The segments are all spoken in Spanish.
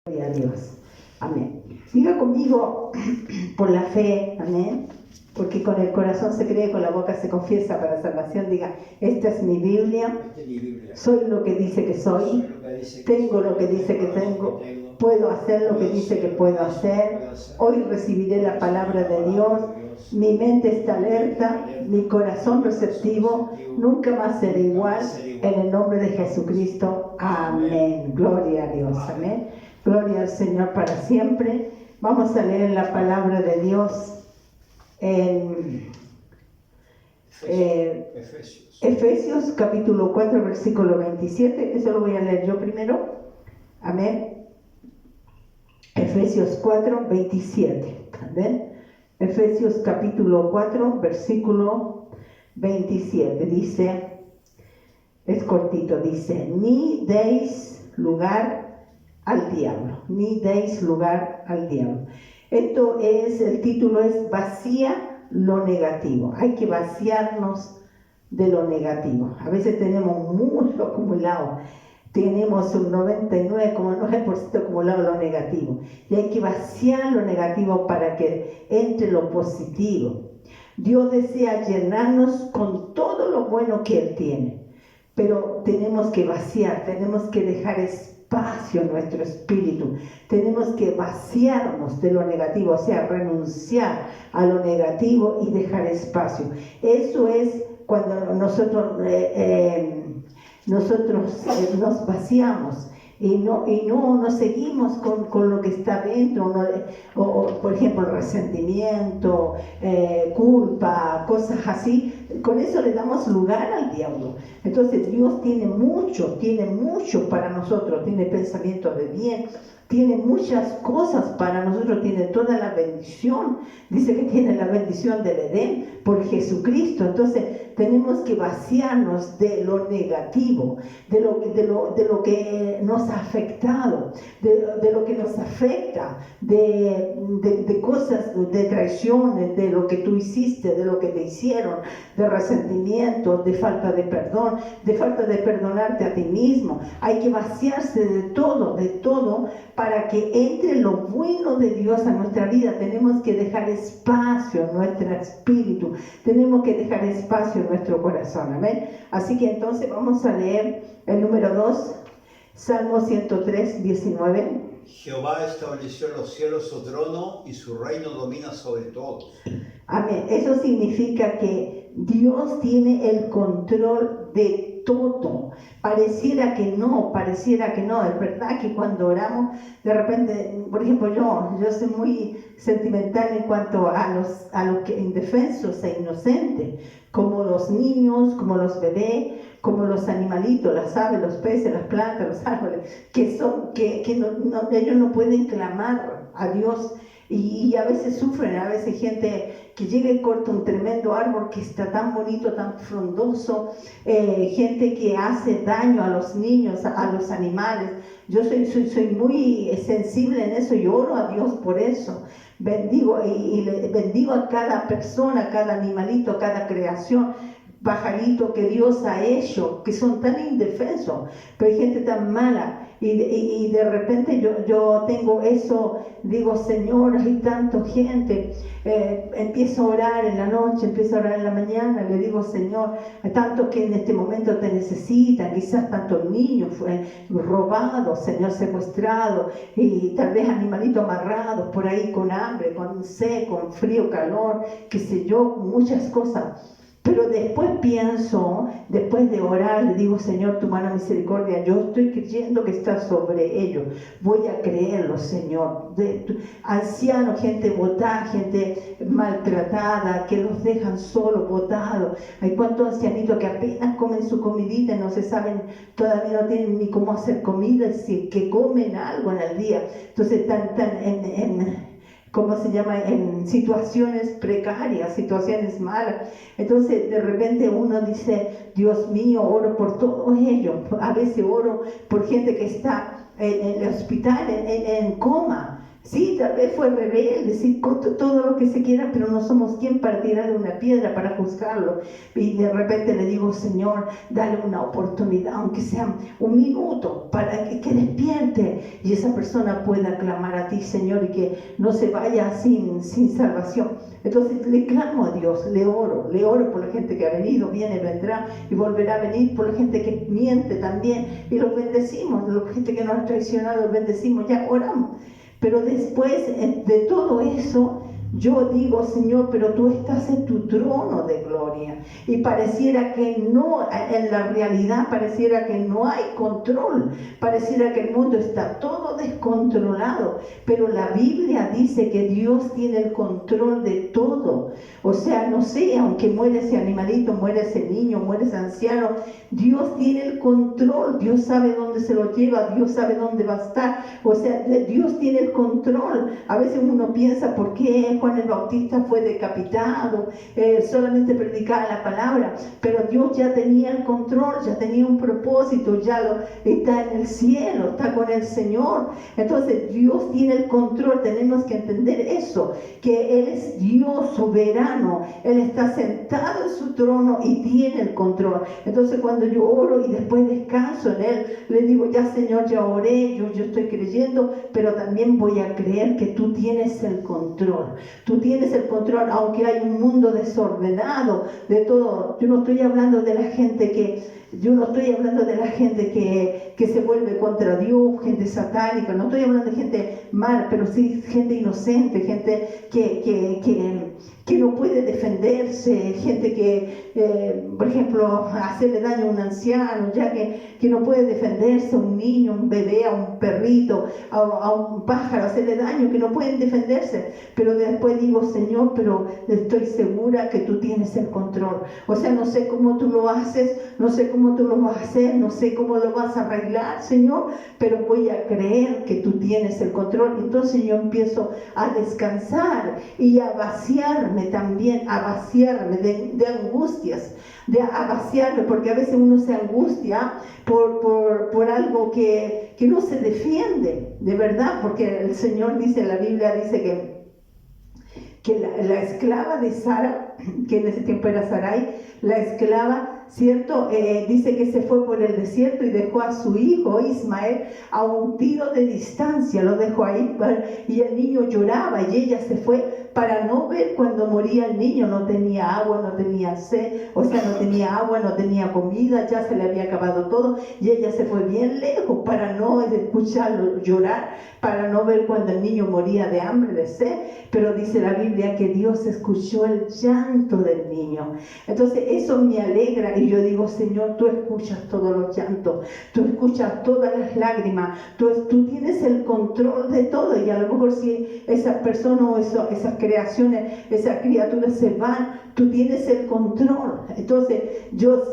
Gloria a Dios. Amén. Diga conmigo por la fe, amén. Porque con el corazón se cree, con la boca se confiesa para salvación. Diga, esta es mi Biblia. Soy lo que dice que soy. Tengo lo que dice que tengo. Puedo hacer lo que dice que puedo hacer. Hoy recibiré la palabra de Dios. Mi mente está alerta. Mi corazón receptivo. Nunca más seré igual. En el nombre de Jesucristo. Amén. Gloria a Dios. Amén. Gloria al Señor para siempre. Vamos a leer la palabra de Dios en Efesios capítulo 4 versículo 27. Eso lo voy a leer yo primero. Amén. Efesios 4, 27. Amén. Efesios capítulo 4 versículo 27. Dice, es cortito, dice, ni deis lugar al diablo, ni deis lugar al diablo. Esto es, el título es vacía lo negativo. Hay que vaciarnos de lo negativo. A veces tenemos mucho acumulado, tenemos un 99,9% acumulado lo negativo, y hay que vaciar lo negativo para que entre lo positivo. Dios desea llenarnos con todo lo bueno que Él tiene, pero tenemos que vaciar, tenemos que dejar espacio en nuestro espíritu, tenemos que vaciarnos de lo negativo, o sea, renunciar a lo negativo y dejar espacio. Eso es cuando nosotros nos vaciamos y no seguimos con lo que está dentro, o por ejemplo resentimiento, culpa, cosas así. Con eso le damos lugar al diablo. Entonces Dios tiene mucho para nosotros, tiene pensamientos de bien, tiene muchas cosas para nosotros, tiene toda la bendición. Dice que tiene la bendición del Edén por Jesucristo. Entonces tenemos que vaciarnos de lo negativo, de lo que nos ha afectado, de lo que nos afecta, de cosas, de traiciones, de lo que tú hiciste, de lo que te hicieron, de resentimiento, de falta de perdón, de falta de perdonarte a ti mismo. Hay que vaciarse de todo, para que entre lo bueno de Dios a nuestra vida. Tenemos que dejar espacio en nuestro espíritu, tenemos que dejar espacio en nuestro corazón, amén. Así que entonces vamos a leer el número 2, Salmo 103, 19. Jehová estableció en los cielos su trono y su reino domina sobre todos. Amén. Eso significa que Dios tiene el control de todo. Pareciera que no. Es verdad que cuando oramos, de repente, por ejemplo, yo soy muy sentimental en cuanto a los que indefensos e inocentes, como los niños, como los bebés, como los animalitos, las aves, los peces, las plantas, los árboles, que ellos no pueden clamar a Dios. Y a veces sufren, a veces gente que llega y corta un tremendo árbol que está tan bonito, tan frondoso, gente que hace daño a los niños, a los animales. Yo soy muy sensible en eso y oro a Dios por eso. Bendigo bendigo a cada persona, a cada animalito, a cada creación, pajarito que Dios ha hecho, que son tan indefensos, pero hay gente tan mala. Y de repente yo tengo eso, digo, Señor, hay tanta gente, empiezo a orar en la noche, empiezo a orar en la mañana, le digo, Señor, hay tantos que en este momento te necesitan, quizás tantos niños robados, Señor, secuestrados, y tal vez animalitos amarrados por ahí con hambre, con sed, con frío, calor, qué sé yo, muchas cosas. Pero después pienso, después de orar, le digo, Señor, tu mano misericordia, yo estoy creyendo que está sobre ellos. Voy a creerlo, Señor. Ancianos, gente botada, gente maltratada, que los dejan solos, botados. Hay cuantos ancianitos que apenas comen su comidita y no se saben, todavía no tienen ni cómo hacer comida, es decir, que comen algo en el día. Entonces están ¿cómo se llama? En situaciones precarias, situaciones malas. Entonces de repente uno dice, Dios mío, oro por todos ellos. A veces oro por gente que está en el hospital, en coma, Sí, tal vez fue rebelde, sí, todo lo que se quiera, pero no somos quien para tirarle una piedra, para juzgarlo. Y de repente le digo, Señor, dale una oportunidad, aunque sea un minuto, para que despierte y esa persona pueda clamar a ti, Señor, y que no se vaya sin salvación. Entonces le clamo a Dios, le oro por la gente que ha venido, viene, vendrá y volverá a venir, por la gente que miente también, y los bendecimos, la gente que nos ha traicionado, los bendecimos, ya oramos. Pero después de todo eso, yo digo, Señor, pero tú estás en tu trono de gloria. Y pareciera que no, en la realidad pareciera que no hay control. Pareciera que el mundo está todo descontrolado. Pero la Biblia dice que Dios tiene el control de todo. O sea, no sé, aunque muere ese animalito, muere ese niño, muere ese anciano, Dios tiene el control. Dios sabe dónde se lo lleva, Dios sabe dónde va a estar. O sea, Dios tiene el control. A veces uno piensa, ¿por qué Juan el Bautista fue decapitado? Solamente predicaba la palabra, pero Dios ya tenía el control, ya tenía un propósito, está en el cielo, está con el Señor. Entonces Dios tiene el control, tenemos que entender eso, que Él es Dios soberano, Él está sentado en su trono y tiene el control. Entonces cuando yo oro y después descanso en Él, le digo, ya Señor, ya oré, yo estoy creyendo, pero también voy a creer que tú tienes el control. Tú tienes el control, aunque hay un mundo desordenado de todo. Yo no estoy hablando de la gente que se vuelve contra Dios, gente satánica, no estoy hablando de gente mala, pero sí gente inocente, gente que no puede defenderse, gente que, por ejemplo, hacerle daño a un anciano, ya que no puede defenderse, a un niño, a un bebé, a un perrito, a un pájaro, hacerle daño, que no pueden defenderse. Pero después digo, Señor, pero estoy segura que tú tienes el control. O sea, no sé cómo tú lo haces, no sé cómo tú lo vas a hacer, no sé cómo lo vas a arreglar, Señor, pero voy a creer que tú tienes el control. Entonces yo empiezo a descansar y a vaciarme también, a vaciarme de angustias, a vaciarme, porque a veces uno se angustia por algo que no se defiende, de verdad, porque el Señor dice, la Biblia dice que la esclava de Sara, que en ese tiempo era Sarai, la esclava, ¿cierto? Dice que se fue por el desierto y dejó a su hijo Ismael a un tiro de distancia, lo dejó ahí y el niño lloraba y ella se fue para no ver cuando moría el niño. No tenía agua, no tenía sed, o sea, no tenía agua, no tenía comida, ya se le había acabado todo y ella se fue bien lejos para no escucharlo llorar, para no ver cuando el niño moría de hambre, de sed. Pero dice la Biblia que Dios escuchó el llanto del niño. Entonces eso me alegra y yo digo, Señor, tú escuchas todos los llantos, tú escuchas todas las lágrimas, tú tienes el control de todo. Y a lo mejor si esas personas o esas creaciones, esas criaturas se van, tú tienes el control. Entonces yo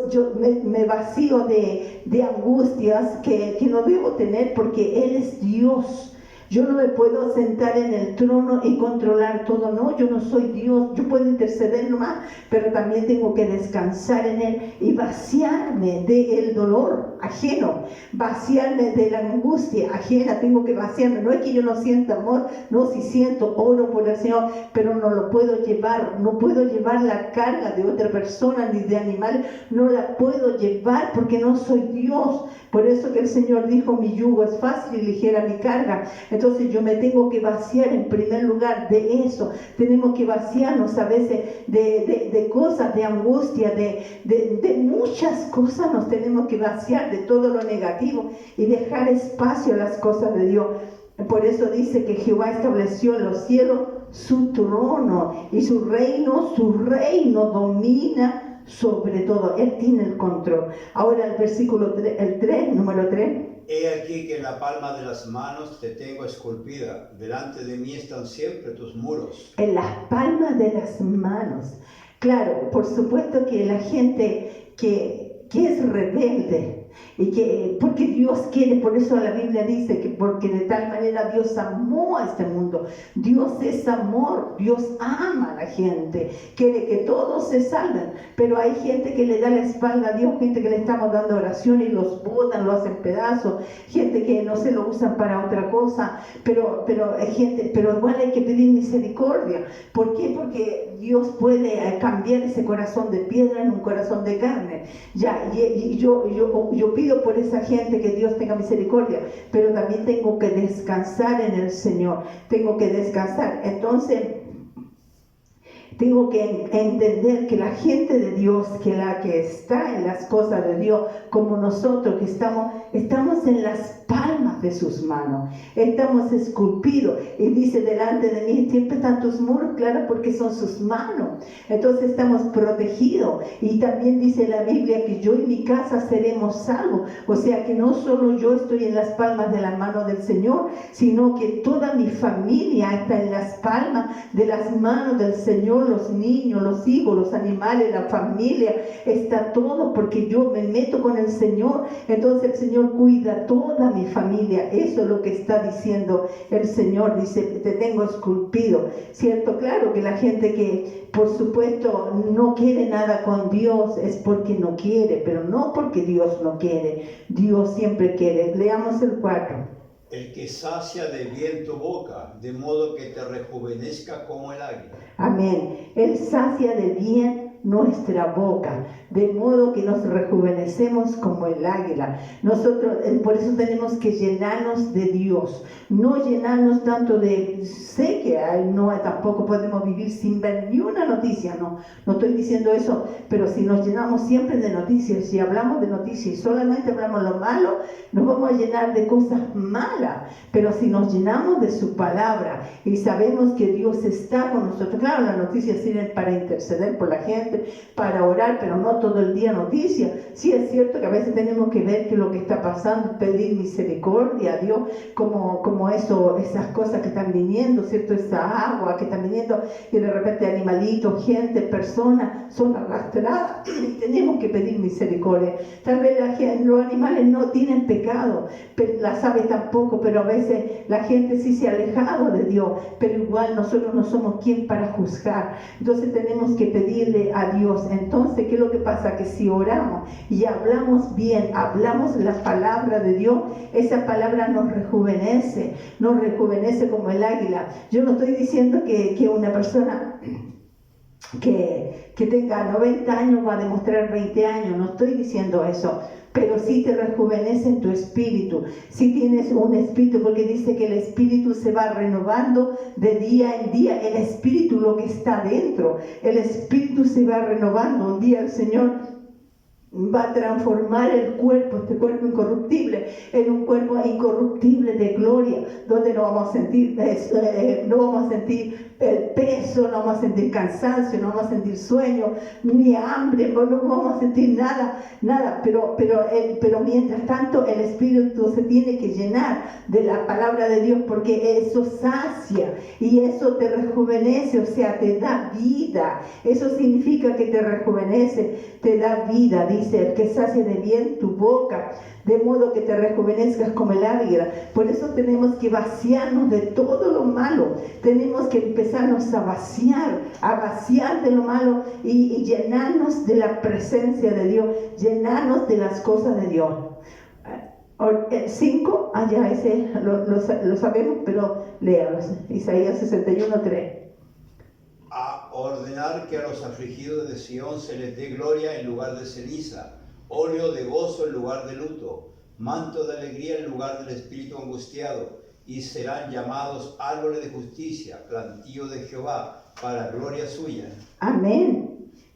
me vacío de angustias que no debo tener, porque Él es Dios. Yo no me puedo sentar en el trono y controlar todo, no, yo no soy Dios. Yo puedo interceder nomás, pero también tengo que descansar en Él y vaciarme del dolor ajeno, vaciarme de la angustia ajena. Tengo que vaciarme. No es que yo no sienta amor, no, si siento, oro por el Señor, pero no lo puedo llevar. No puedo llevar la carga de otra persona ni de animales, no la puedo llevar porque no soy Dios. Por eso que el Señor dijo, mi yugo es fácil y ligera mi carga. Entonces yo me tengo que vaciar en primer lugar de eso. Tenemos que vaciarnos a veces de cosas, de angustia, de muchas cosas. Nos tenemos que vaciar de todo lo negativo y dejar espacio a las cosas de Dios. Por eso dice que Jehová estableció en los cielos su trono y su reino domina sobre todo. Él tiene el control. Ahora el versículo 3, el 3, número 3. He aquí que en la palma de las manos te tengo esculpida, delante de mí están siempre tus muros. En las palmas de las manos. Claro, por supuesto que la gente que es rebelde y que porque Dios quiere, por eso la Biblia dice que porque de tal manera Dios amó a este mundo. Dios es amor, Dios ama a la gente, quiere que todos se salven, pero hay gente que le da la espalda a Dios, gente que le estamos dando oración y los botan, lo hacen pedazos, gente que no se lo usan para otra cosa, pero igual hay que pedir misericordia. ¿Por qué? Porque Dios puede cambiar ese corazón de piedra en un corazón de carne. Ya, y yo pido por esa gente que Dios tenga misericordia, pero también tengo que descansar en el Señor, tengo que descansar. Entonces, tengo que entender que la gente de Dios, que la que está en las cosas de Dios, como nosotros que estamos en las palmas de sus manos, estamos esculpidos. Y dice, delante de mí siempre están tus muros, claro, porque son sus manos. Entonces estamos protegidos. Y también dice la Biblia que yo y mi casa seremos salvos. O sea que no solo yo estoy en las palmas de la mano del Señor, sino que toda mi familia está en las palmas de las manos del Señor. Los niños, los hijos, los animales, la familia, está todo, porque yo me meto con el Señor. Entonces el Señor cuida toda mi familia. Eso es lo que está diciendo el Señor. Dice, te tengo esculpido, ¿cierto? Claro que la gente que por supuesto no quiere nada con Dios es porque no quiere, pero no porque Dios no quiere. Dios siempre quiere. Leamos el 4. El que sacia de bien tu boca, de modo que te rejuvenezca como el águila. Amén. Él sacia de bien nuestra boca, de modo que nos rejuvenecemos como el águila. Nosotros, por eso tenemos que llenarnos de Dios, no llenarnos tanto de, sé que no tampoco podemos vivir sin ver ni una noticia, no estoy diciendo eso, pero si nos llenamos siempre de noticias, si hablamos de noticias y solamente hablamos lo malo, nos vamos a llenar de cosas malas. Pero si nos llenamos de su palabra y sabemos que Dios está con nosotros, claro, las noticias sirven para interceder por la gente, para orar, pero no todo el día noticias. Sí es cierto que a veces tenemos que ver que lo que está pasando, pedir misericordia a Dios, como esas cosas que están viniendo, ¿cierto? Esa agua que están viniendo y de repente animalitos, gente, personas son arrastradas y tenemos que pedir misericordia. Tal vez los animales no tienen pecado, pero las aves tampoco, pero a veces la gente sí se ha alejado de Dios, pero igual nosotros no somos quien para juzgar. Entonces tenemos que pedirle a Dios. Entonces, ¿qué es lo que pasa? Que si oramos y hablamos bien, hablamos la palabra de Dios, esa palabra nos rejuvenece como el águila. Yo no estoy diciendo que una persona que tenga 90 años va a demostrar 20 años, no estoy diciendo eso, pero sí te rejuvenece en tu espíritu, si tienes un espíritu, porque dice que el espíritu se va renovando de día en día, el espíritu, lo que está dentro, el espíritu se va renovando. Un día el Señor va a transformar el cuerpo, este cuerpo incorruptible, en un cuerpo incorruptible de gloria, donde no vamos a sentir el peso, no vamos a sentir cansancio, no vamos a sentir sueño, ni hambre, no vamos a sentir nada, pero mientras tanto el espíritu se tiene que llenar de la palabra de Dios, porque eso sacia y eso te rejuvenece, o sea, te da vida. Eso significa que te rejuvenece, te da vida. Dice, el que sacie de bien tu boca, de modo que te rejuvenezcas como el águila. Por eso tenemos que vaciarnos de todo lo malo, tenemos que empezarnos a vaciar de lo malo y llenarnos de la presencia de Dios, llenarnos de las cosas de Dios. 5, ese lo sabemos, pero léalos. Isaías 61:3. A ordenar que a los afligidos de Sión se les dé gloria en lugar de ceniza, óleo de gozo en lugar de luto, manto de alegría en lugar del espíritu angustiado, y serán llamados árboles de justicia, plantío de Jehová, para gloria suya. Amén.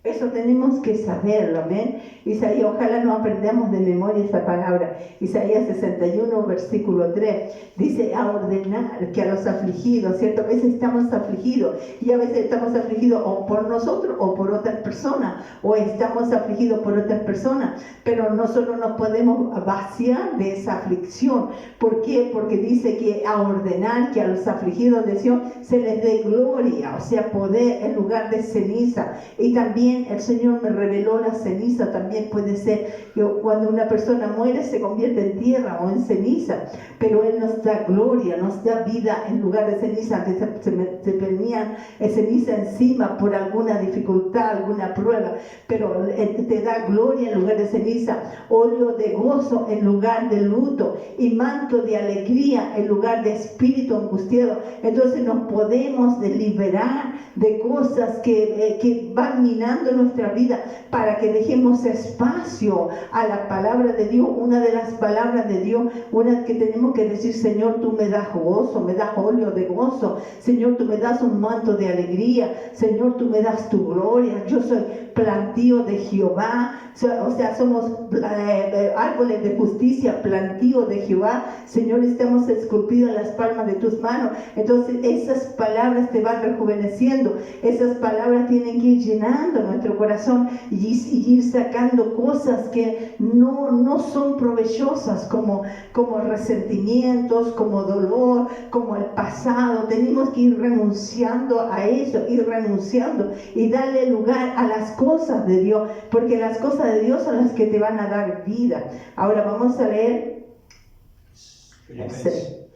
Eso tenemos que saberlo, amén. Isaías, ojalá no aprendamos de memoria esa palabra. Isaías 61, versículo 3, dice a ordenar que a los afligidos, ¿cierto? A veces estamos afligidos y a veces estamos afligidos o por nosotros o por otras personas, o estamos afligidos por otras personas, pero nosotros no podemos vaciar de esa aflicción. ¿Por qué? Porque dice que a ordenar que a los afligidos de Sión se les dé gloria, o sea, poder en lugar de ceniza, y también también el Señor me reveló la ceniza, también puede ser que cuando una persona muere se convierte en tierra o en ceniza, pero Él nos da gloria, nos da vida en lugar de ceniza. Antes se venían ceniza encima por alguna dificultad, alguna prueba, pero Él te da gloria en lugar de ceniza, óleo de gozo en lugar de luto y manto de alegría en lugar de espíritu angustiado. Entonces nos podemos liberar de cosas que van minando nuestra vida para que dejemos espacio a la palabra de Dios. Una de las palabras de Dios, una que tenemos que decir: Señor, tú me das gozo, me das óleo de gozo, Señor, tú me das un manto de alegría, Señor, tú me das tu gloria. Yo soy plantío de Jehová, o sea, somos árboles de justicia, plantío de Jehová. Señor, estamos esculpidos en las palmas de tus manos. Entonces esas palabras te van rejuveneciendo, esas palabras tienen que ir llenando nuestro corazón y ir sacando cosas que no son provechosas, como resentimientos, como dolor, como el pasado. Tenemos que ir renunciando a eso, ir renunciando y darle lugar a las cosas de Dios, porque las cosas de Dios son las que te van a dar vida. Ahora vamos a leer Filipenses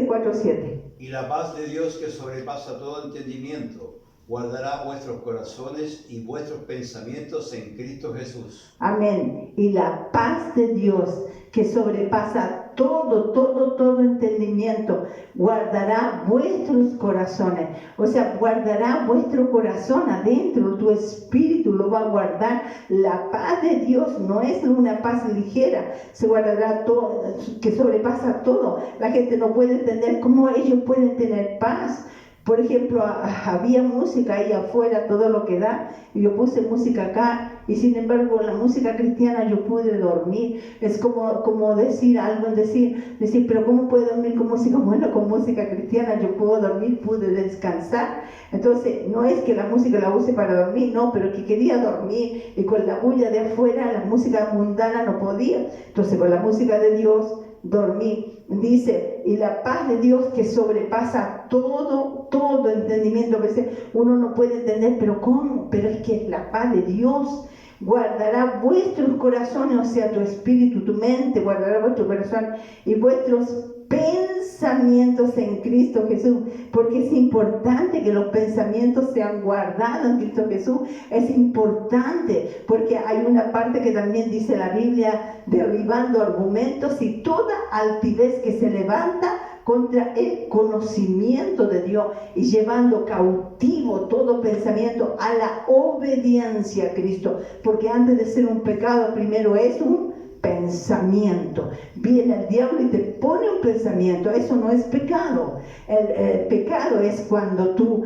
4:7. Y la paz de Dios, que sobrepasa todo entendimiento, guardará vuestros corazones y vuestros pensamientos en Cristo Jesús. Amén. Y la paz de Dios, que sobrepasa todo entendimiento, guardará vuestros corazones. O sea, guardará vuestro corazón adentro, tu espíritu lo va a guardar. La paz de Dios no es una paz ligera, se guardará todo, que sobrepasa todo. La gente no puede entender cómo ellos pueden tener paz. Por ejemplo, había música ahí afuera, todo lo que da, y yo puse música acá, y sin embargo la música cristiana yo pude dormir. Es como decir algo, decir, pero ¿cómo puedo dormir con música? Bueno, con música cristiana yo puedo dormir, pude descansar. Entonces, no es que la música la use para dormir, no, pero que quería dormir, y con la bulla de afuera, la música mundana no podía. Entonces, con la música de Dios dormí. Dice, y la paz de Dios, que sobrepasa todo entendimiento. A veces uno no puede entender, pero ¿cómo? Pero es que es la paz de Dios. Guardará vuestros corazones, o sea, tu espíritu, tu mente, guardará vuestro corazón y vuestros pensamientos en Cristo Jesús, porque es importante que los pensamientos sean guardados en Cristo Jesús. Es importante porque hay una parte que también dice la Biblia: derribando argumentos y toda altivez que se levanta contra el conocimiento de Dios, y llevando cautivo todo pensamiento a la obediencia a Cristo, porque antes de ser un pecado, primero es un pensamiento. Viene el diablo y te pone un pensamiento. Eso no es pecado. El pecado es cuando tú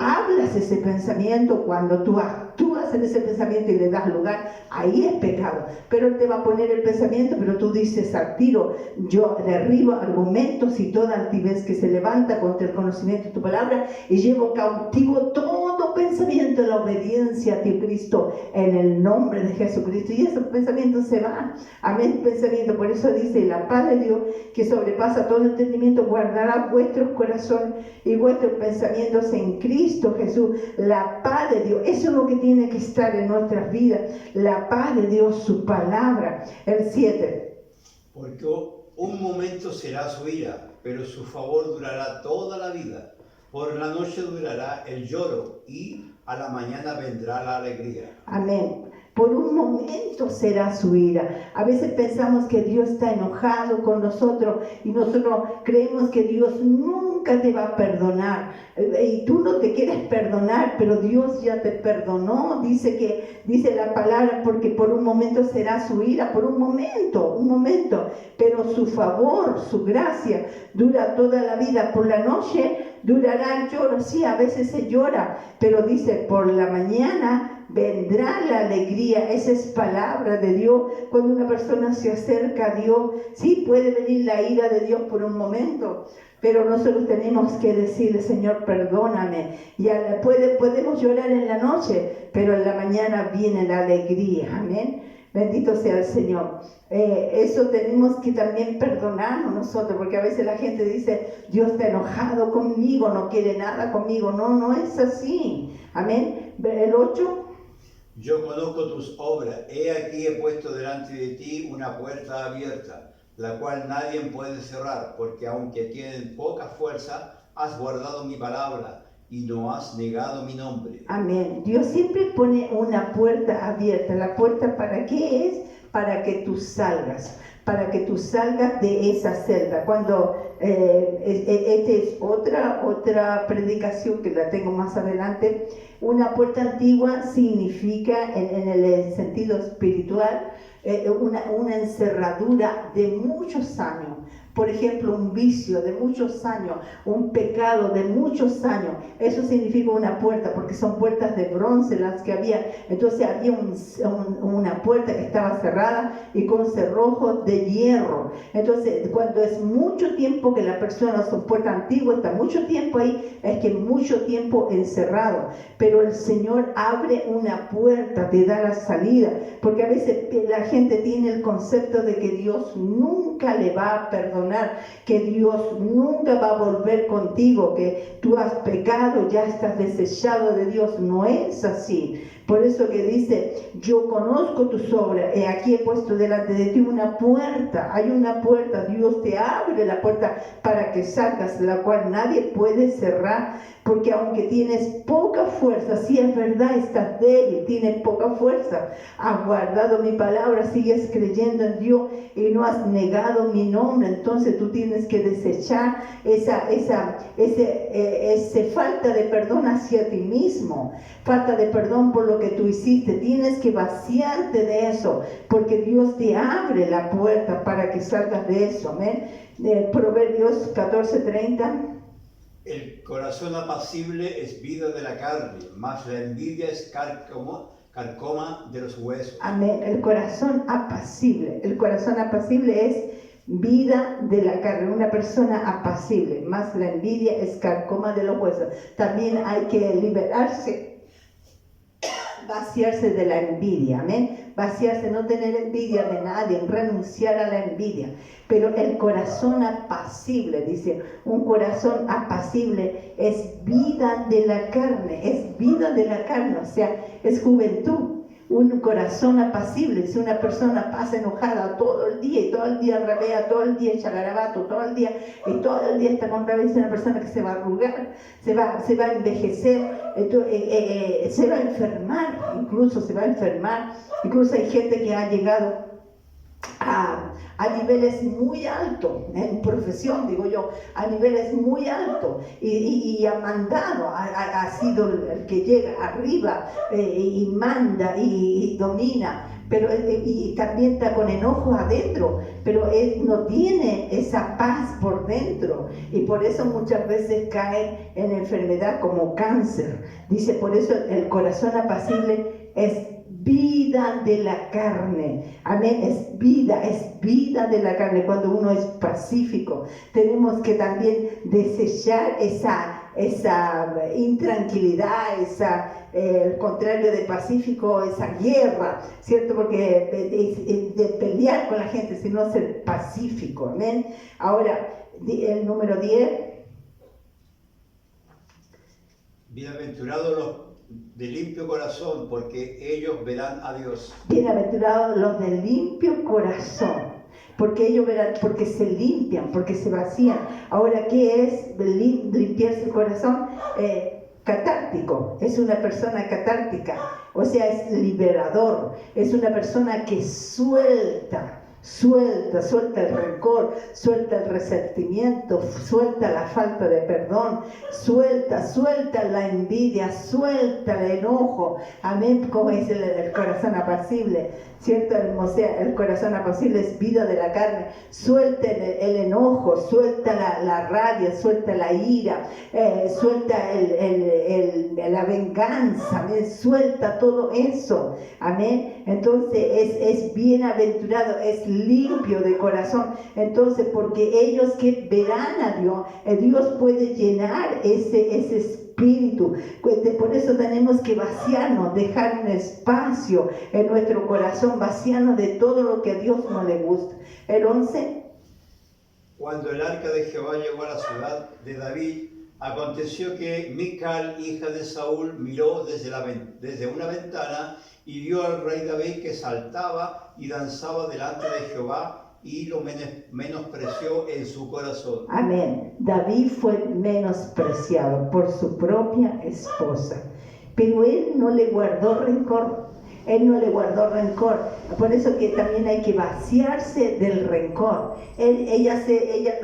hablas ese pensamiento, cuando tú actúas en ese pensamiento y le das lugar. Ahí es pecado. Pero él te va a poner el pensamiento, pero tú dices al tiro: yo derribo argumentos y toda altivez que se levanta contra el conocimiento de tu palabra, y llevo cautivo todo pensamiento a la obediencia a ti, Cristo, en el nombre de Jesucristo. Y esos pensamientos se van. Amén. Pensamiento. Por eso dice: la paz de Dios, que sobrepasa todo entendimiento, guardará vuestros corazones y vuestros pensamientos en Cristo Jesús. La paz de Dios, eso es lo que tiene que estar en nuestras vidas. La paz de Dios, su palabra. El 7. Porque un momento será su ira, pero su favor durará toda la vida. Por la noche durará el lloro y a la mañana vendrá la alegría. Amén. Por un momento será su ira. A veces pensamos que Dios está enojado con nosotros y nosotros creemos que Dios nunca te va a perdonar. Y tú no te quieres perdonar, pero Dios ya te perdonó. Dice la palabra, porque por un momento será su ira, por un momento. Pero su favor, su gracia dura toda la vida. Por la noche durará el lloro. Sí, a veces se llora, pero dice: por la mañana vendrá la alegría. Esa es palabra de Dios. Cuando una persona se acerca a Dios, sí puede venir la ira de Dios por un momento, pero nosotros tenemos que decirle: Señor, perdóname. Podemos llorar en la noche, pero en la mañana viene la alegría. Amén. Bendito sea el Señor. Eso tenemos que también perdonarnos nosotros, porque a veces la gente dice, Dios está enojado conmigo, no quiere nada conmigo. No, no es así. Amén. El 8. Yo conozco tus obras. He aquí he puesto delante de ti una puerta abierta, la cual nadie puede cerrar, porque aunque tienen poca fuerza, has guardado mi palabra y no has negado mi nombre. Amén. Dios siempre pone una puerta abierta. ¿La puerta para qué es? Para que tú salgas. Para que tú salgas de esa celda. Cuando, esta es otra predicación que la tengo más adelante. Una puerta antigua significa, en el sentido espiritual, una encerradura de muchos años. Por ejemplo, un vicio de muchos años, un pecado de muchos años. Eso significa una puerta, porque son puertas de bronce las que había. Entonces había una puerta que estaba cerrada y con cerrojo de hierro. Entonces, cuando es mucho tiempo que la persona, son puertas antiguas, está mucho tiempo ahí, es que mucho tiempo encerrado. Pero el Señor abre una puerta, te da la salida, porque a veces la gente tiene el concepto de que Dios nunca le va a perdonar, que Dios nunca va a volver contigo, que tú has pecado, ya estás desechado de Dios. No es así. Por eso que dice, yo conozco tus obras, y aquí he puesto delante de ti una puerta. Hay una puerta, Dios te abre la puerta para que salgas, la cual nadie puede cerrar, porque aunque tienes poca fuerza, si es verdad, estás débil, tienes poca fuerza, has guardado mi palabra, sigues creyendo en Dios y no has negado mi nombre. Entonces tú tienes que desechar esa falta de perdón hacia ti mismo, falta de perdón por lo que tú hiciste. Tienes que vaciarte de eso, porque Dios te abre la puerta para que salgas de eso. Amén. Proverbios 14:30. El corazón apacible es vida de la carne, mas la envidia es carcoma de los huesos. Amén. El corazón apacible es vida de la carne, una persona apacible, más la envidia es carcoma de los huesos. También hay que liberarse, vaciarse de la envidia, amén. Vaciarse, no tener envidia de nadie, renunciar a la envidia. Pero el corazón apacible, dice, un corazón apacible es vida de la carne, o sea, es juventud. Un corazón apacible, si una persona pasa enojada todo el día y todo el día rabea, todo el día echa garabato, todo el día está con rabia, es una persona que se va a arrugar, se va a envejecer, se va a enfermar, incluso hay gente que ha llegado a niveles muy altos, en profesión digo yo, a niveles muy altos, y ha mandado, ha sido el que llega arriba, y manda y domina, pero y también está con enojo adentro, pero él no tiene esa paz por dentro, y por eso muchas veces cae en enfermedad como cáncer. Dice, por eso el corazón apacible es vida de la carne, amén, es vida de la carne. Cuando uno es pacífico, tenemos que también desechar esa intranquilidad, el contrario de pacífico, esa guerra, ¿cierto? Porque de pelear con la gente, sino ser pacífico, amén. Ahora, el número 10. Bienaventurados los de limpio corazón, porque ellos verán a Dios. Bienaventurados los de limpio corazón, porque ellos verán, porque se limpian, porque se vacían. Ahora, ¿qué es limpiarse el corazón? Catártico, es una persona catártica, o sea, es liberador, es una persona que suelta el rencor, suelta el resentimiento, suelta la falta de perdón, suelta la envidia, suelta el enojo, amén, como dice el corazón apacible, ¿cierto? O sea, el corazón apacible es vida de la carne, suelta el enojo, suelta la rabia, suelta la ira, suelta la venganza, amén, suelta todo eso, amén. Entonces es bienaventurado, es limpio de corazón. Entonces, porque ellos que verán a Dios, Dios puede llenar ese espíritu espíritu. Por eso tenemos que vaciarnos, dejar un espacio en nuestro corazón, vaciarnos de todo lo que a Dios no le gusta. El 11. Cuando el arca de Jehová llegó a la ciudad de David, aconteció que Mical, hija de Saúl, miró desde una ventana y vio al rey David que saltaba y danzaba delante de Jehová y lo menospreció en su corazón. Amén. David fue menospreciado por su propia esposa, pero él no le guardó rencor. Él no le guardó rencor. Por eso que también hay que vaciarse del rencor. Ella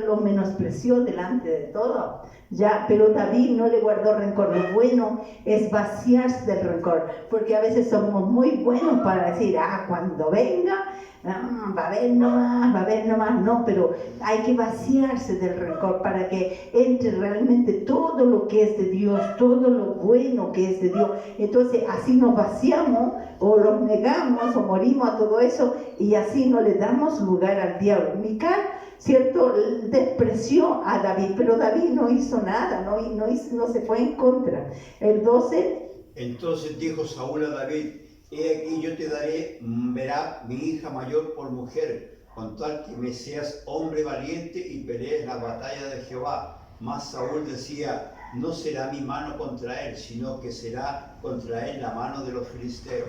lo menospreció delante de todo. Ya, pero David no le guardó rencor. Lo bueno es vaciarse del rencor, porque a veces somos muy buenos para decir, cuando venga, va a haber nomás. No, pero hay que vaciarse del rencor para que entre realmente todo lo que es de Dios, todo lo bueno que es de Dios. Entonces así nos vaciamos, o los negamos, o morimos a todo eso, y así no le damos lugar al diablo. Mical, ¿cierto?, despreció a David, pero David no hizo nada, no se fue en contra. El 12. Entonces dijo Saúl a David: he aquí yo te daré Merab, mi hija mayor, por mujer, con tal que me seas hombre valiente y pelees la batalla de Jehová. Mas Saúl decía: no será mi mano contra él, sino que será contra él la mano de los filisteos.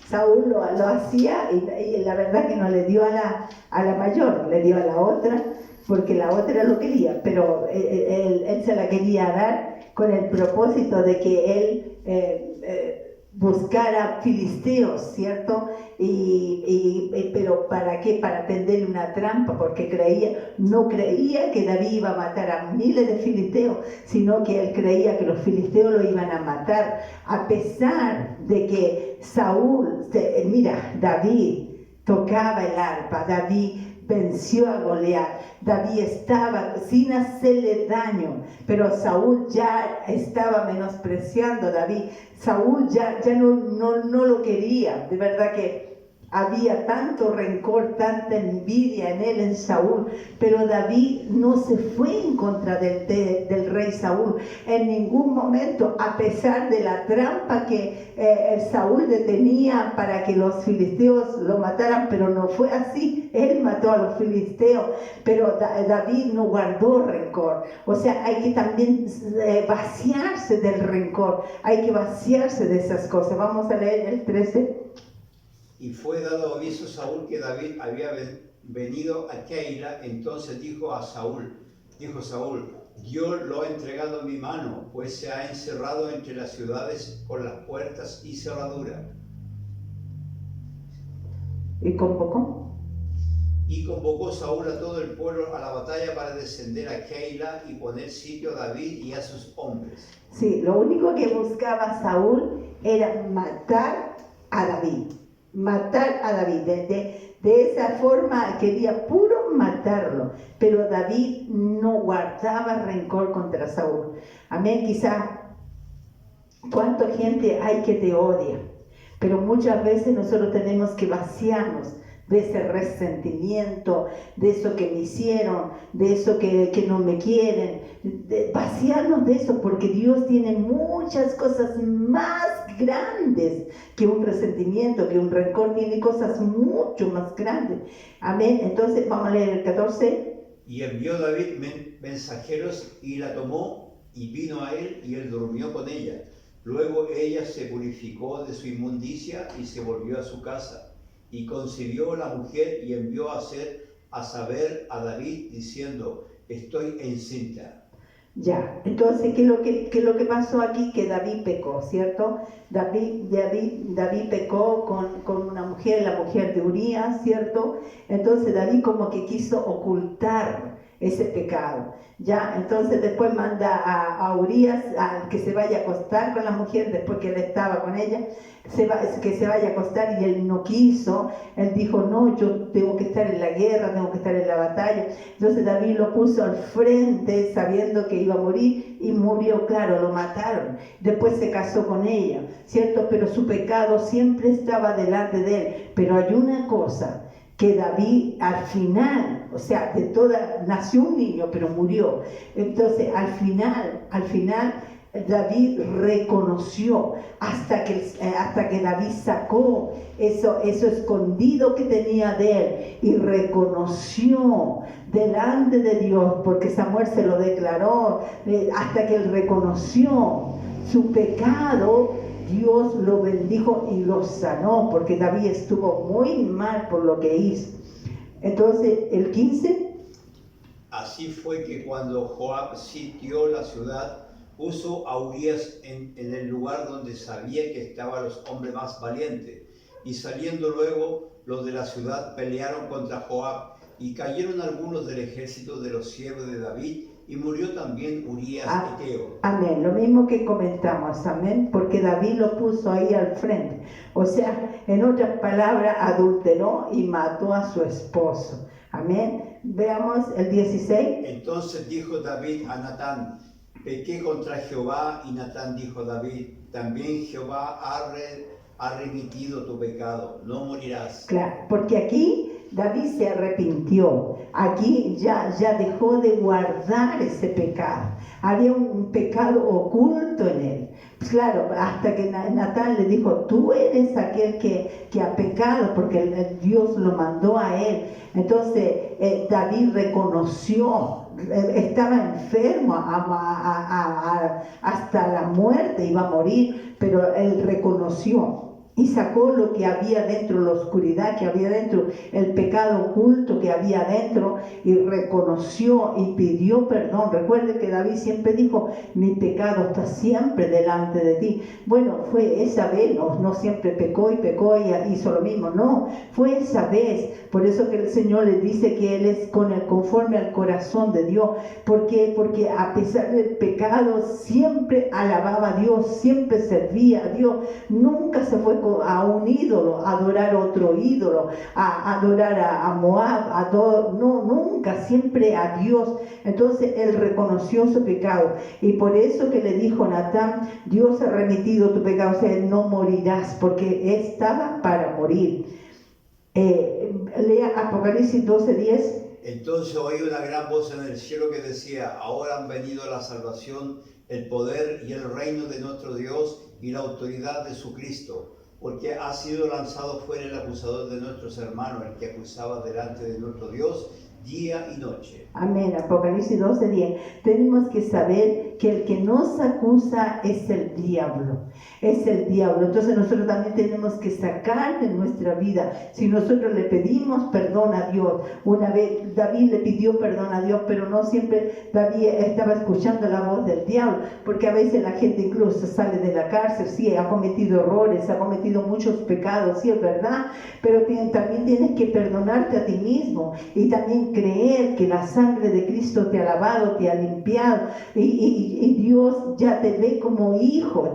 Saúl lo hacía y la verdad que no le dio a la mayor, le dio a la otra, porque la otra lo quería, pero él se la quería dar con el propósito de que él buscara filisteos, ¿cierto? Pero ¿para qué? Para tenderle una trampa, porque no creía que David iba a matar a miles de filisteos, sino que él creía que los filisteos lo iban a matar, a pesar de que David tocaba el arpa, David venció a Goliat, David estaba sin hacerle daño, pero Saúl ya estaba menospreciando a David. Saúl ya no lo quería. De verdad que había tanto rencor, tanta envidia en él, en Saúl, pero David no se fue en contra del rey Saúl en ningún momento, a pesar de la trampa que Saúl le tenía para que los filisteos lo mataran, pero no fue así. Él mató a los filisteos, pero David no guardó rencor. O sea, hay que también vaciarse del rencor, hay que vaciarse de esas cosas. Vamos a leer el 13. Y fue dado aviso a Saúl que David había venido a Keila. Entonces dijo Saúl: Dios lo ha entregado en mi mano, pues se ha encerrado entre las ciudades con las puertas y cerraduras. ¿Y convocó? Y convocó Saúl a todo el pueblo a la batalla para descender a Keila y poner sitio a David y a sus hombres. Sí, lo único que buscaba Saúl era matar a David. De esa forma quería puro matarlo, pero David no guardaba rencor contra Saúl. Amén. Quizá cuánta gente hay que te odia, pero muchas veces nosotros tenemos que vaciarnos de ese resentimiento, de eso que me hicieron, de eso que no me quieren, vaciarnos de eso, porque Dios tiene muchas cosas más grandes que un resentimiento, que un rencor, tiene cosas mucho más grandes. Amén. Entonces vamos a leer el 14. Y envió David mensajeros y la tomó y vino a él y él durmió con ella. Luego ella se purificó de su inmundicia y se volvió a su casa. Y concibió la mujer y envió a saber a David diciendo: estoy encinta. Ya, entonces, ¿qué es lo que pasó aquí? Que David pecó, ¿cierto? David pecó con una mujer, la mujer de Urías, ¿cierto? Entonces David como que quiso ocultar ese pecado. Ya, entonces después manda a Urías a que se vaya a acostar con la mujer después que él estaba con ella, que se vaya a acostar, y él no quiso. Él dijo: no, yo tengo que estar en la guerra, tengo que estar en la batalla. Entonces David lo puso al frente sabiendo que iba a morir, y murió, claro, lo mataron. Después se casó con ella, ¿cierto? Pero su pecado siempre estaba delante de él. Pero hay una cosa, que David al final, o sea, nació un niño, pero murió. Entonces al final David reconoció hasta que David sacó eso escondido que tenía de él y reconoció delante de Dios, porque Samuel se lo declaró, hasta que él reconoció su pecado. Dios lo bendijo y lo sanó, porque David estuvo muy mal por lo que hizo. Entonces, el 15. Así fue que cuando Joab sitió la ciudad, puso a Urías en el lugar donde sabía que estaban los hombres más valientes. Y saliendo luego, los de la ciudad pelearon contra Joab, y cayeron algunos del ejército de los siervos de David, y murió también Urías Eteo. Amén, lo mismo que comentamos, amén, porque David lo puso ahí al frente. O sea, en otras palabras, adulteró y mató a su esposo. Amén. Veamos el 16. Entonces dijo David a Natán: pequé contra Jehová. Y Natán dijo a David: también Jehová ha remitido tu pecado, no morirás. Claro, porque aquí David se arrepintió, aquí ya dejó de guardar ese pecado. Había un pecado oculto en él. Pues claro, hasta que Natán le dijo: tú eres aquel que ha pecado, porque Dios lo mandó a él. Entonces David reconoció, estaba enfermo hasta la muerte, iba a morir, pero él reconoció y sacó lo que había dentro, la oscuridad que había dentro, el pecado oculto que había dentro, y reconoció y pidió perdón. Recuerde que David siempre dijo: mi pecado está siempre delante de ti. Bueno, fue esa vez, no siempre pecó y hizo lo mismo, no, fue esa vez. Por eso que el Señor le dice que Él es conforme al corazón de Dios. ¿Por qué? Porque a pesar del pecado siempre alababa a Dios, siempre servía a Dios, nunca se fue a un ídolo, a adorar otro ídolo, a adorar a Moab, no, nunca, siempre a Dios. Entonces él reconoció su pecado, y por eso que le dijo Natán: Dios ha remitido tu pecado, o sea, no morirás, porque estaba para morir. Lea Apocalipsis 12:10. Entonces oí una gran voz en el cielo que decía: ahora han venido la salvación, el poder y el reino de nuestro Dios y la autoridad de su Cristo, porque ha sido lanzado fuera el acusador de nuestros hermanos, el que acusaba delante de nuestro Dios día y noche. Amén. Apocalipsis 12:10. Tenemos que saber que el que nos acusa es el diablo. Es el diablo. Entonces nosotros también tenemos que sacar de nuestra vida. Si nosotros le pedimos perdón a Dios, una vez David le pidió perdón a Dios, pero no siempre David estaba escuchando la voz del diablo, porque a veces la gente incluso sale de la cárcel, sí, ha cometido errores, ha cometido muchos pecados, sí, es verdad, pero también tienes que perdonarte a ti mismo y también creer que la sangre de Cristo te ha lavado, te ha limpiado, y Dios ya te ve como hijo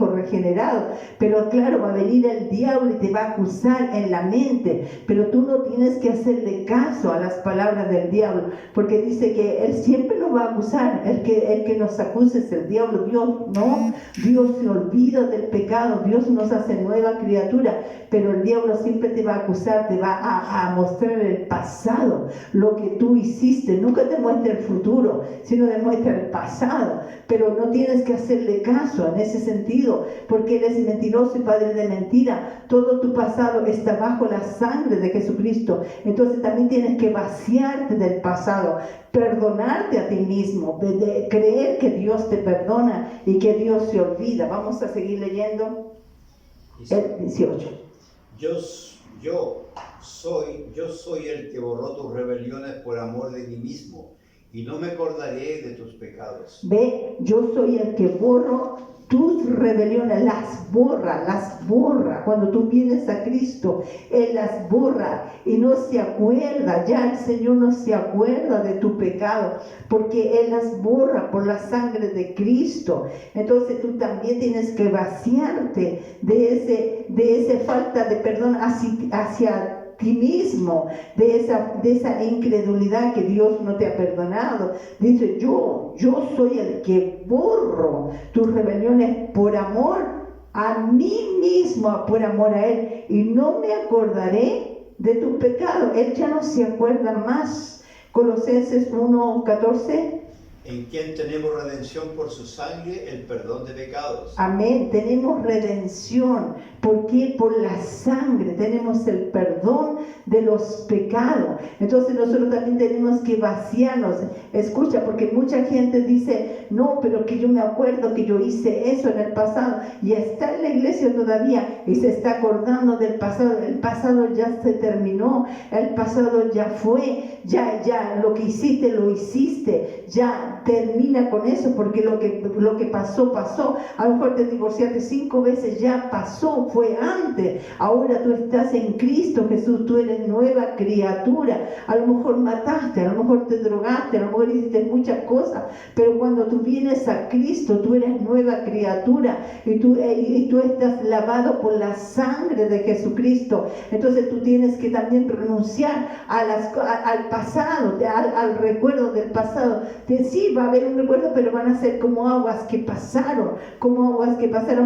regenerado. Pero claro, va a venir el diablo y te va a acusar en la mente, pero tú no tienes que hacerle caso a las palabras del diablo, porque dice que él siempre nos va a acusar. El que nos acuse es el diablo. Dios no, Dios se olvida del pecado, Dios nos hace nueva criatura, pero el diablo siempre te va a acusar, te va a mostrar el pasado, lo que tú hiciste. Nunca te muestra el futuro, sino te muestra el pasado, pero no tienes que hacerle caso en ese sentido, porque él es mentiroso y padre de mentira. Todo tu pasado está bajo la sangre de Jesucristo. Entonces también tienes que vaciarte del pasado, perdonarte a ti mismo, de creer que Dios te perdona y que Dios se olvida. Vamos a seguir leyendo el 18. Yo soy el que borró tus rebeliones por amor de mí mismo, y no me acordaré de tus pecados. Ve, yo soy el que borro tus rebeliones, las borra. Cuando tú vienes a Cristo, Él las borra y no se acuerda. Ya el Señor no se acuerda de tu pecado, porque Él las borra por la sangre de Cristo. Entonces tú también tienes que vaciarte de esa falta de perdón hacia ti mismo, de esa incredulidad que Dios no te ha perdonado. Dice: yo soy el que borro tus rebeliones por amor a mí mismo, por amor a Él, y no me acordaré de tus pecados. Él ya no se acuerda más. Colosenses 1:14. en quien tenemos redención por su sangre, el perdón de pecados. Amén. Tenemos redención. ¿Por qué? Por la sangre. Tenemos el perdón de los pecados. Entonces nosotros también tenemos que vaciarnos. Escucha, porque mucha gente dice, no, pero que yo me acuerdo que yo hice eso en el pasado. Y está en la iglesia todavía y se está acordando del pasado. El pasado ya se terminó. El pasado ya fue. Ya lo que hiciste, lo hiciste. Ya termina con eso, porque lo que pasó, pasó. A lo mejor te divorciaste 5 veces, ya pasó, fue antes. Ahora tú estás en Cristo Jesús, tú eres nueva criatura. A lo mejor mataste, a lo mejor te drogaste, a lo mejor hiciste muchas cosas, pero cuando tú vienes a Cristo, tú eres nueva criatura y tú estás lavado por la sangre de Jesucristo. Entonces tú tienes que también renunciar al pasado, al recuerdo del pasado. Sí, va a haber un recuerdo, pero van a ser como aguas que pasaron,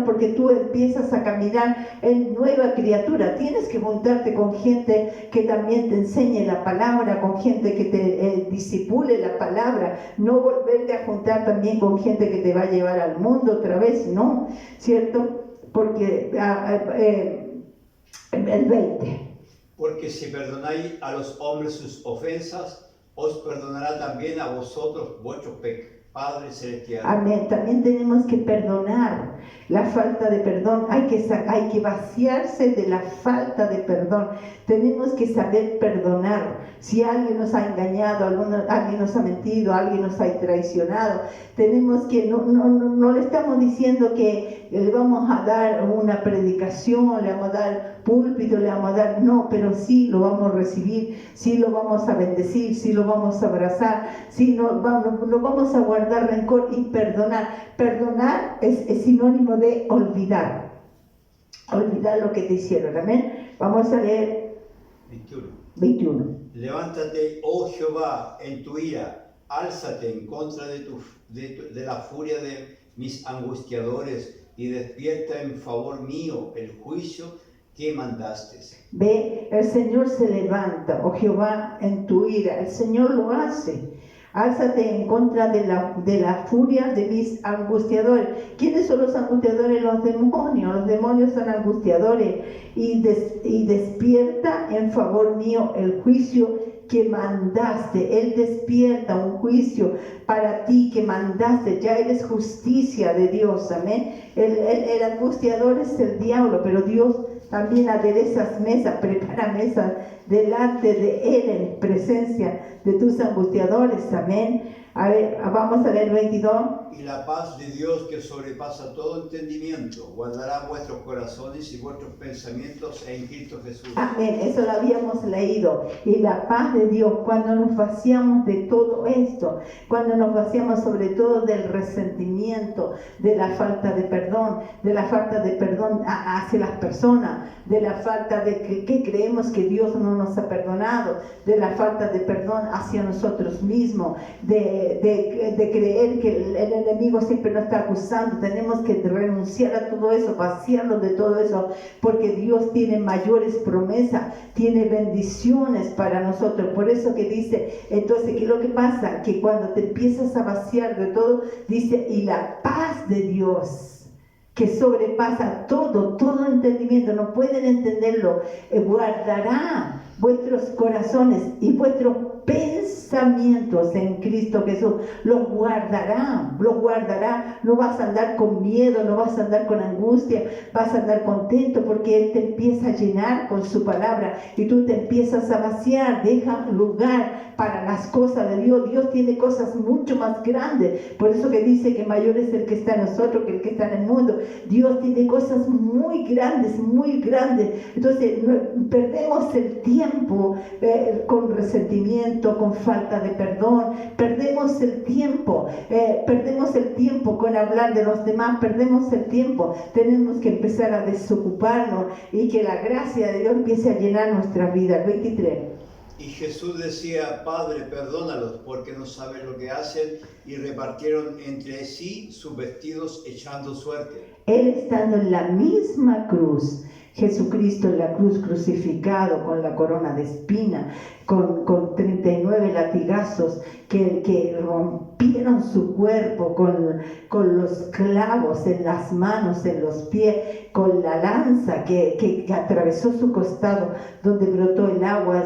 porque tú empiezas a caminar en nueva criatura. Tienes que juntarte con gente que también te enseñe la palabra, con gente que te disipule la palabra, no volverte a juntar también con gente que te va a llevar al mundo otra vez, ¿no? ¿Cierto? Porque el 20. Porque si perdonáis a los hombres sus ofensas, os perdonará también a vosotros vuestro Padre Celestial. Amén. También tenemos que perdonar la falta de perdón. Hay que vaciarse de la falta de perdón. Tenemos que saber perdonar. Si alguien nos ha engañado, alguien nos ha mentido, alguien nos ha traicionado, tenemos que, no le estamos diciendo que le vamos a dar una predicación, le vamos a dar púlpito, le vamos a dar, no, pero sí lo vamos a recibir, sí lo vamos a bendecir, sí lo vamos a abrazar, sí no vamos a guardar rencor y perdonar. Perdonar es sinónimo de olvidar. Olvidar lo que te hicieron, amén. Vamos a leer 21. Levántate, oh Jehová, en tu ira, álzate en contra de la furia de mis angustiadores y despierta en favor mío el juicio que mandaste. Ve, el Señor se levanta, oh Jehová, en tu ira. El Señor lo hace. Álzate en contra de la furia de mis angustiadores. ¿Quiénes son los angustiadores? Los demonios. Los demonios son angustiadores. Y despierta en favor mío el juicio que mandaste. Él despierta un juicio para ti que mandaste. Ya eres justicia de Dios. Amén. El angustiador es el diablo, pero Dios también aderezas mesas, prepara mesas delante de Él en presencia de tus angustiadores. Amén. A ver, vamos a leer 22. Y la paz de Dios que sobrepasa todo entendimiento guardará vuestros corazones y vuestros pensamientos en Cristo Jesús. Amén, eso lo habíamos leído. Y la paz de Dios, cuando nos vaciamos de todo esto, cuando nos vaciamos sobre todo del resentimiento, de la falta de perdón hacia las personas, de la falta de que creemos que Dios no nos ha perdonado, de la falta de perdón hacia nosotros mismos, de creer que el enemigo siempre nos está acusando. Tenemos que renunciar a todo eso, vaciarnos de todo eso, porque Dios tiene mayores promesas, tiene bendiciones para nosotros. Por eso que dice, entonces, ¿qué es lo que pasa? Que cuando te empiezas a vaciar de todo, dice, y la paz de Dios, que sobrepasa todo entendimiento, no pueden entenderlo, guardará vuestros corazones y vuestros pensamientos en Cristo Jesús. Los guardará. No vas a andar con miedo, no vas a andar con angustia, vas a andar contento porque Él te empieza a llenar con su palabra y tú te empiezas a vaciar. Deja lugar para las cosas de Dios. Dios tiene cosas mucho más grandes. Por eso que dice que mayor es el que está en nosotros que el que está en el mundo. Dios tiene cosas muy grandes, muy grandes. Entonces perdemos el tiempo con resentimiento, con falta de perdón. Perdemos el tiempo con hablar de los demás. Perdemos el tiempo. Tenemos que empezar a desocuparnos y que la gracia de Dios empiece a llenar nuestra vida. 23. Y Jesús decía, Padre, perdónalos porque no saben lo que hacen. y repartieron entre sí sus vestidos echando suerte. Él estando en la misma cruz, Jesucristo en la cruz crucificado con la corona de espina, con 39 latigazos que rompieron su cuerpo, con los clavos en las manos, en los pies, con la lanza que atravesó su costado, donde brotó el agua,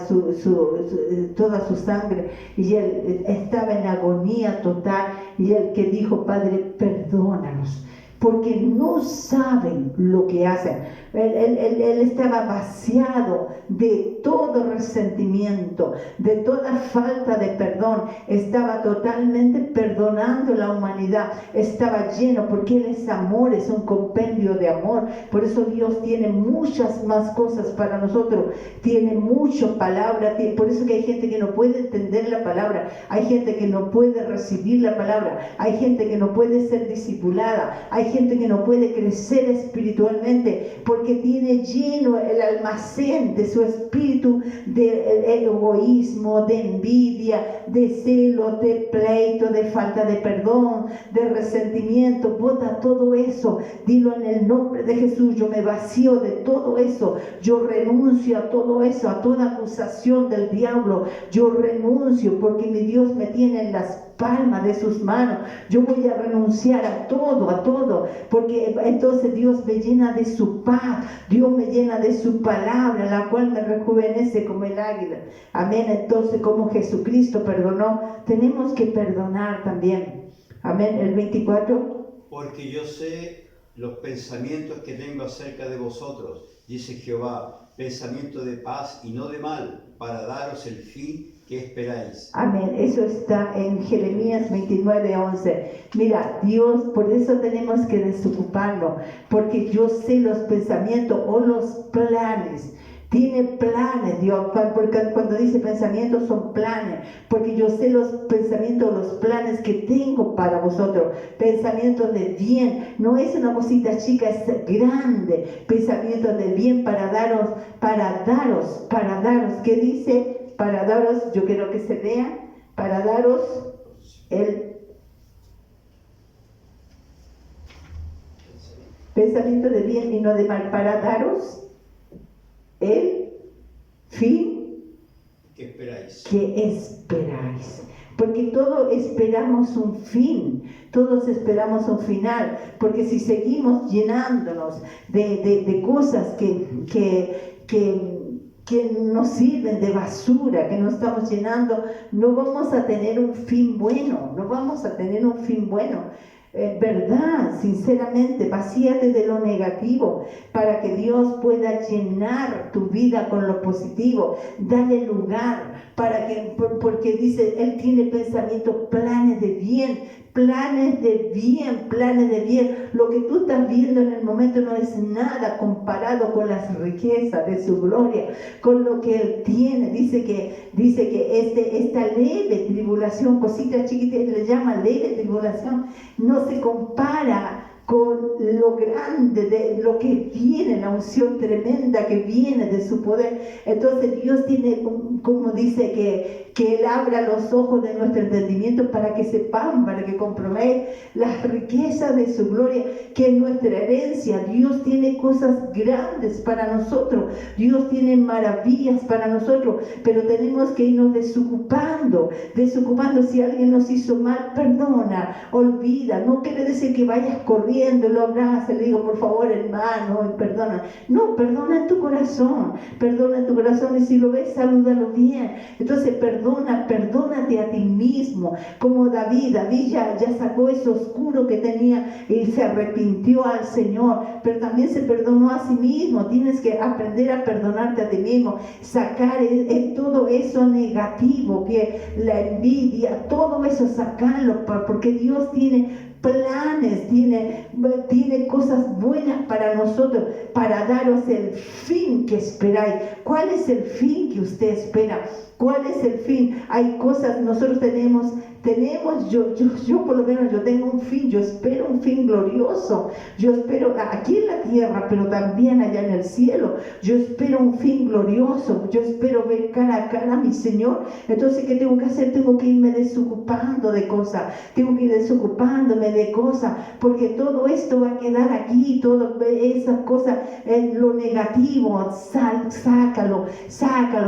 toda su sangre, y él estaba en agonía total, y él que dijo: Padre, perdónalos, porque no saben lo que hacen. Él estaba vaciado de todo resentimiento, de toda falta de perdón. Estaba totalmente perdonando la humanidad. Estaba lleno, porque Él es amor, es un compendio de amor. Por eso Dios tiene muchas más cosas para nosotros. Tiene mucha palabra. Por eso que hay gente que no puede entender la palabra. Hay gente que no puede recibir la palabra. Hay gente que no puede ser discipulada. Hay gente que no puede crecer espiritualmente, porque tiene lleno el almacén de su espíritu de egoísmo, de envidia, de celo, de pleito, de falta de perdón, de resentimiento. Bota todo eso, dilo en el nombre de Jesús: yo me vacío de todo eso, yo renuncio a todo eso, a toda acusación del diablo, yo renuncio, porque mi Dios me tiene en las palmas de sus manos. Yo voy a renunciar a todo, porque entonces Dios me llena de su paz, Dios me llena de su palabra, la cual me rejuvenece como el águila. Amén. Entonces, como Jesucristo perdonó, tenemos que perdonar también. Amén. El 24. Porque yo sé los pensamientos que tengo acerca de vosotros, dice Jehová, pensamiento de paz y no de mal, para daros el fin que esperáis. Amén. Eso está en Jeremías 29:11. Mira, Dios, por eso tenemos que desocuparnos, porque yo sé los pensamientos o los planes. Tiene planes Dios, porque cuando dice pensamientos son planes, porque yo sé los pensamientos, los planes que tengo para vosotros, pensamientos de bien. No es una cosita chica, es grande. Pensamientos de bien para daros, ¿qué dice? Para daros, yo quiero que se vea, para daros el pensamiento de bien y no de mal, para daros el fin que esperáis. Porque todos esperamos un fin, todos esperamos un final, porque si seguimos llenándonos de cosas que nos sirven, de basura, que nos estamos llenando, no vamos a tener un fin bueno, verdad, sinceramente, vacíate de lo negativo para que Dios pueda llenar tu vida con lo positivo. Dale lugar porque dice, Él tiene pensamientos, planes de bien. Lo que tú estás viendo en el momento no es nada comparado con las riquezas de su gloria, con lo que Él tiene. Dice que esta leve tribulación, cositas chiquitas, le llama leve tribulación, no se compara con lo grande de lo que viene, la unción tremenda que viene de su poder. Entonces Dios tiene, como dice, que Él abra los ojos de nuestro entendimiento para que sepamos, para que comprobéis las riquezas de su gloria, que es nuestra herencia. Dios tiene cosas grandes para nosotros, Dios tiene maravillas para nosotros, pero tenemos que irnos desocupando. Si alguien nos hizo mal, perdona, olvida. No quiere decir que vayas corriendo, lo abraza, le digo, por favor, hermano, perdona. No, perdona en tu corazón, y si lo ves, salúdalo bien. Entonces perdónate a ti mismo, como David ya sacó eso oscuro que tenía y se arrepintió al Señor, pero también se perdonó a sí mismo. Tienes que aprender a perdonarte a ti mismo, sacar todo eso negativo, que la envidia, todo eso, sacarlo, porque Dios tiene planes, tiene cosas buenas para nosotros, para daros el fin que esperáis. ¿Cuál es el fin que usted espera? ¿Cuál es el fin? Hay cosas, nosotros tenemos yo por lo menos yo tengo un fin, yo espero un fin glorioso, yo espero aquí en la tierra, pero también allá en el cielo, yo espero un fin glorioso, yo espero ver cara a cara a mi Señor. Entonces, ¿qué tengo que hacer? Tengo que irme desocupando de cosas, tengo que ir desocupándome de cosas, porque todo esto va a quedar aquí, todas esas cosas, lo negativo, sácalo,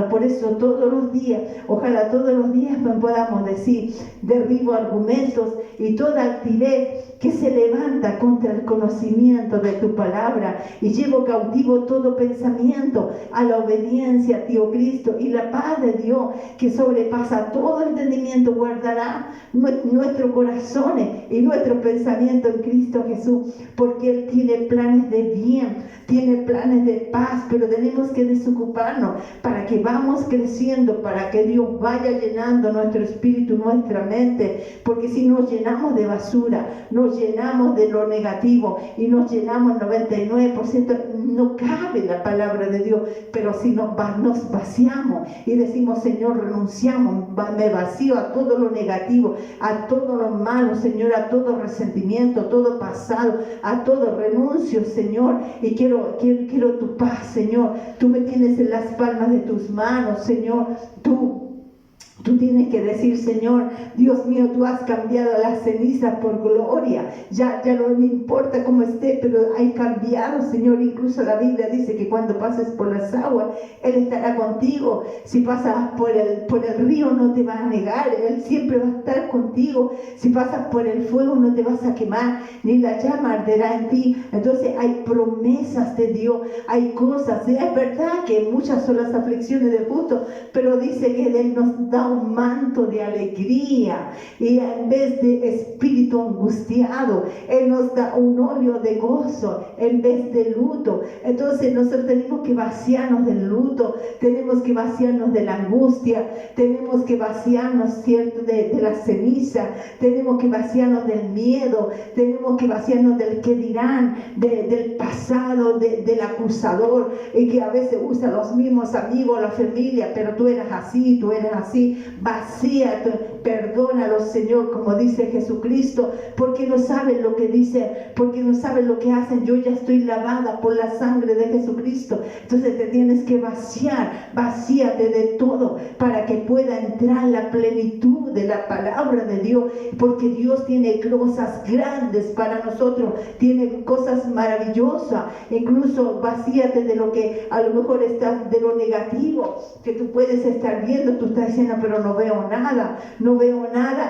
por eso todos los días, ojalá todos los días podamos decir, derribo argumentos y toda altivez que se levanta contra el conocimiento de tu palabra, y llevo cautivo todo pensamiento a la obediencia a ti, oh Cristo, y la paz de Dios, que sobrepasa todo entendimiento, guardará nuestros corazones y nuestro pensamiento en Cristo Jesús, porque Él tiene planes de bien, tiene planes de paz, pero tenemos que desocuparnos para que vamos creciendo, para que Dios vaya llenando nuestro espíritu, nuestra mente, porque si nos llenamos de basura, nos llenamos de lo negativo y nos llenamos 99%, no cabe la palabra de Dios. Pero si nos vaciamos y decimos, Señor, renunciamos, me vacío a todo lo negativo, a todo lo malo, Señor, a todo resentimiento, todo pasado, a todo renuncio, Señor, y quiero tu paz, Señor. Tú me tienes en las palmas de tus manos, Señor. Tú tienes que decir, Señor, Dios mío, tú has cambiado las cenizas por gloria. Ya no me importa cómo esté, pero hay cambiado, Señor. Incluso la Biblia dice que cuando pases por las aguas, Él estará contigo. Si pasas por el río, no te va a negar. Él siempre va a estar contigo. Si pasas por el fuego, no te vas a quemar, ni la llama arderá en ti. Entonces hay promesas de Dios, hay cosas. Es verdad que muchas son las aflicciones del justo, pero dice que Él nos da un manto de alegría, y en vez de espíritu angustiado, Él nos da un óleo de gozo en vez de luto. Entonces nosotros tenemos que vaciarnos del luto, tenemos que vaciarnos de la angustia, tenemos que vaciarnos, ¿cierto?, de la ceniza, tenemos que vaciarnos del miedo, tenemos que vaciarnos del qué dirán, del pasado, del acusador, y que a veces usa los mismos amigos, la familia, pero tú eras así, vacíate, perdónalo, Señor, como dice Jesucristo, porque no saben lo que dicen, porque no saben lo que hacen. Yo ya estoy lavada por la sangre de Jesucristo. Entonces te tienes que vacíate de todo para que pueda entrar la plenitud de la palabra de Dios, porque Dios tiene cosas grandes para nosotros, tiene cosas maravillosas. Incluso vacíate de lo que a lo mejor estás, de lo negativo que tú puedes estar viendo. Tú estás diciendo, pero no veo nada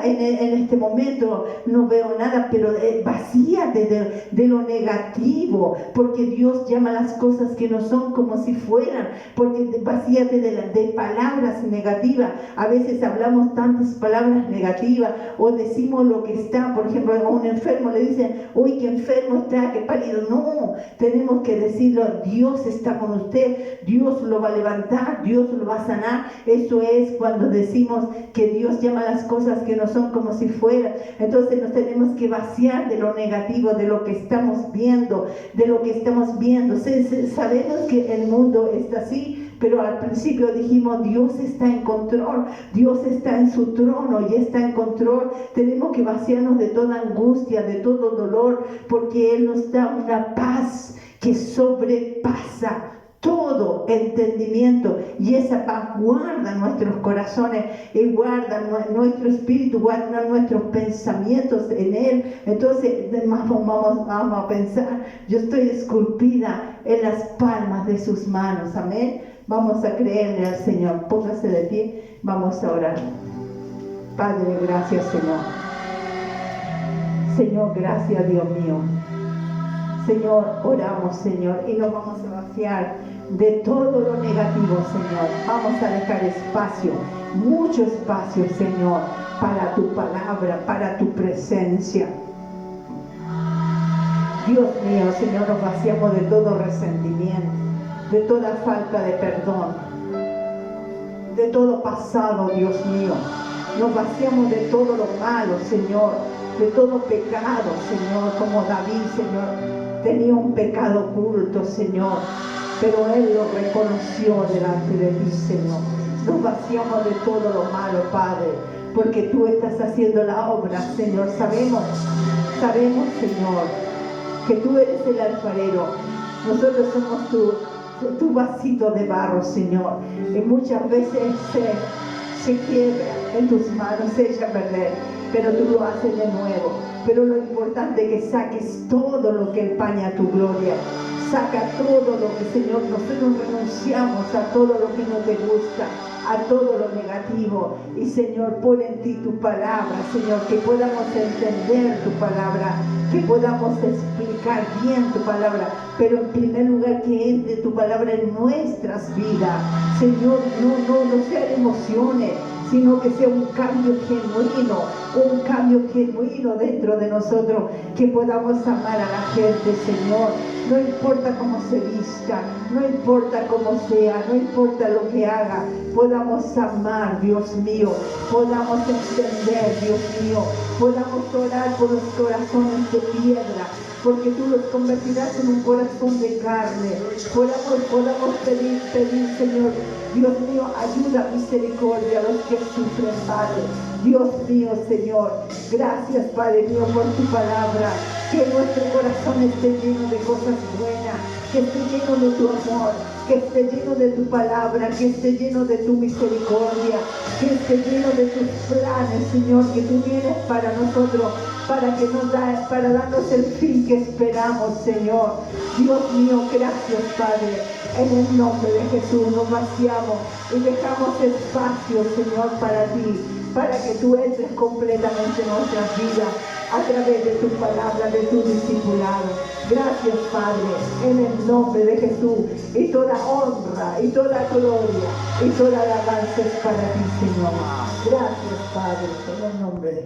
en este momento, no veo nada, pero vacíate de lo negativo, porque Dios llama las cosas que no son como si fueran, porque vacíate de palabras negativas. A veces hablamos tantas palabras negativas, o decimos lo que está, por ejemplo, a un enfermo le dicen, uy, qué enfermo está, qué pálido. No, tenemos que decirlo, Dios está con usted, Dios lo va a levantar, Dios lo va a sanar. Eso es cuando decimos que Dios llama las cosas que no son como si fueran. Entonces nos tenemos que vaciar de lo negativo, de lo que estamos viendo, Sabemos que el mundo está así, pero al principio dijimos, Dios está en control, Dios está en su trono y está en control. Tenemos que vaciarnos de toda angustia, de todo dolor, porque Él nos da una paz que sobrepasa todo entendimiento, y esa paz guarda nuestros corazones y guarda nuestro espíritu, guarda nuestros pensamientos en Él. Entonces vamos a pensar, yo estoy esculpida en las palmas de sus manos. Amén. Vamos a creerle al Señor. Póngase de pie, vamos a orar. Padre, gracias, Señor. Señor, gracias, Dios mío. Señor, oramos, Señor, y nos vamos a vaciar de todo lo negativo, Señor. Vamos a dejar espacio, mucho espacio, Señor, para tu palabra, para tu presencia. Dios mío, Señor, nos vaciamos de todo resentimiento, de toda falta de perdón, de todo pasado, Dios mío. Nos vaciamos de todo lo malo, Señor, de todo pecado, Señor, como David, Señor, tenía un pecado oculto, Señor, pero Él lo reconoció delante de ti, Señor. Nos vaciamos de todo lo malo, Padre. porque tú estás haciendo la obra, Señor. Sabemos, Señor, que tú eres el alfarero. Nosotros somos tu vasito de barro, Señor. Y muchas veces se quiebra en tus manos, se echa a perder, pero tú lo haces de nuevo. Pero lo importante es que saques todo lo que empaña tu gloria. Saca todo lo que, Señor, nosotros renunciamos a todo lo que no te gusta, a todo lo negativo. Y, Señor, pon en ti tu palabra, Señor, que podamos entender tu palabra, que podamos explicar bien tu palabra, pero en primer lugar que entre tu palabra en nuestras vidas. Señor, no sean emociones, sino que sea un cambio genuino dentro de nosotros, que podamos amar a la gente, Señor. No importa cómo se vista, no importa cómo sea, no importa lo que haga, podamos amar, Dios mío, podamos entender, Dios mío, podamos orar por los corazones de piedra, porque tú los convertirás en un corazón de carne. Podamos pedir, Señor, Dios mío, ayuda, misericordia a los que sufren, Padre. Dios mío, Señor, gracias, Padre mío, por tu palabra. Que nuestro corazón esté lleno de cosas buenas, que esté lleno de tu amor, que esté lleno de tu palabra, que esté lleno de tu misericordia, que esté lleno de tus planes, Señor, que tú tienes para nosotros, para darnos el fin que esperamos, Señor. Dios mío, gracias, Padre. En el nombre de Jesús nos vaciamos y dejamos espacio, Señor, para ti, para que tú entres completamente en nuestras vidas a través de tu palabra, de tu discipulado. Gracias, Padre, en el nombre de Jesús. Y toda honra, y toda gloria, y toda alabanza es para ti, Señor. Gracias, Padre, en el nombre de Jesús.